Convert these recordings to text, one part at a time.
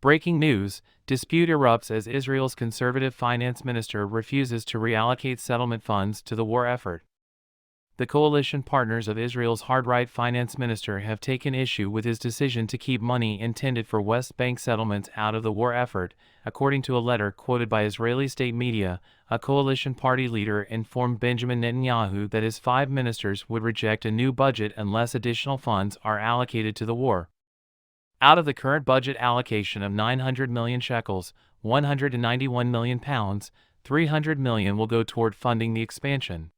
Breaking news: dispute erupts as Israel's conservative finance minister refuses to reallocate settlement funds to the war effort. The coalition partners of Israel's hard-right finance minister have taken issue with his decision to keep money intended for West Bank settlements out of the war effort. According to a letter quoted by Israeli state media, a coalition party leader informed Benjamin Netanyahu that his 5 ministers would reject a new budget unless additional funds are allocated to the war. Out of the current budget allocation of 900 million shekels, 191 million pounds, 300 million will go toward funding the expansion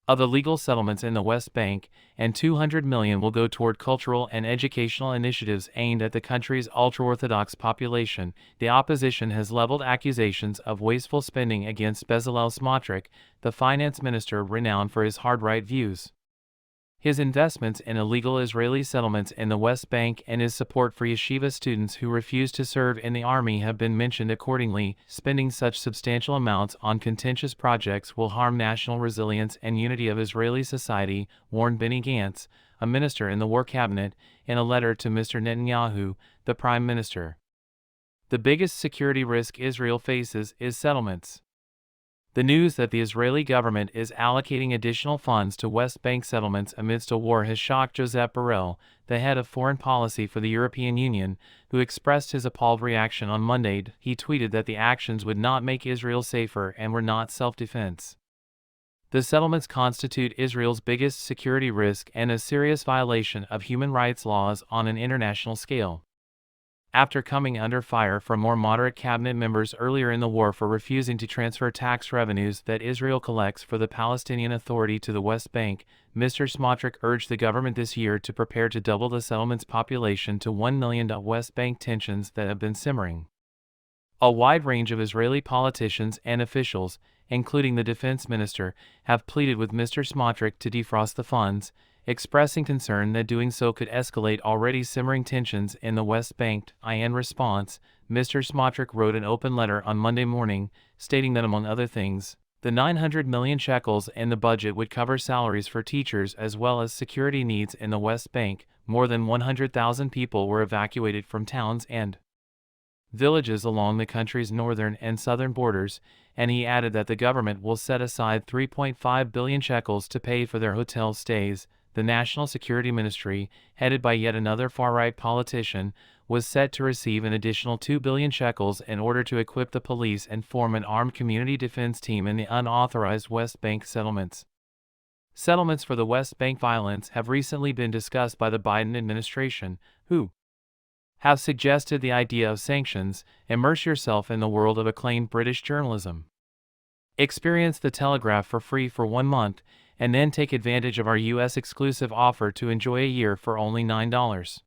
of the legal settlements in the West Bank, and 200 million will go toward cultural and educational initiatives aimed at the country's ultra-Orthodox population. The opposition has leveled accusations of wasteful spending against Bezalel Smotrich, the finance minister renowned for his hard-right views. His investments in illegal Israeli settlements in the West Bank and his support for yeshiva students who refuse to serve in the army have been mentioned accordingly. Spending such substantial amounts on contentious projects will harm national resilience and unity of Israeli society, warned Benny Gantz, a minister in the war cabinet, in a letter to Mr. Netanyahu, the prime minister. The biggest security risk Israel faces is settlements. The news that the Israeli government is allocating additional funds to West Bank settlements amidst a war has shocked Josep Borrell, the head of foreign policy for the European Union, who expressed his appalled reaction on Monday. He tweeted that the actions would not make Israel safer and were not self-defense. The settlements constitute Israel's biggest security risk and a serious violation of human rights laws on an international scale. After coming under fire from more moderate cabinet members earlier in the war for refusing to transfer tax revenues that Israel collects for the Palestinian Authority to the West Bank, Mr. Smotrich urged the government this year to prepare to double the settlement's population to 1 million. West Bank tensions that have been simmering. A wide range of Israeli politicians and officials, including the defense minister, have pleaded with Mr. Smotrich to defrost the funds, expressing concern that doing so could escalate already simmering tensions in the West Bank. In response, Mr. Smotrich wrote an open letter on Monday morning, stating that among other things, the 900 million shekels in the budget would cover salaries for teachers as well as security needs in the West Bank. More than 100,000 people were evacuated from towns and villages along the country's northern and southern borders, and he added that the government will set aside 3.5 billion shekels to pay for their hotel stays. The National Security Ministry, headed by yet another far-right politician, was set to receive an additional 2 billion shekels in order to equip the police and form an armed community defense team in the unauthorized West Bank settlements. Settlements for the West Bank violence have recently been discussed by the Biden administration, who have suggested the idea of sanctions. Immerse yourself in the world of acclaimed British journalism. Experience The Telegraph for free for 1 month, and then take advantage of our US exclusive offer to enjoy a year for only $9.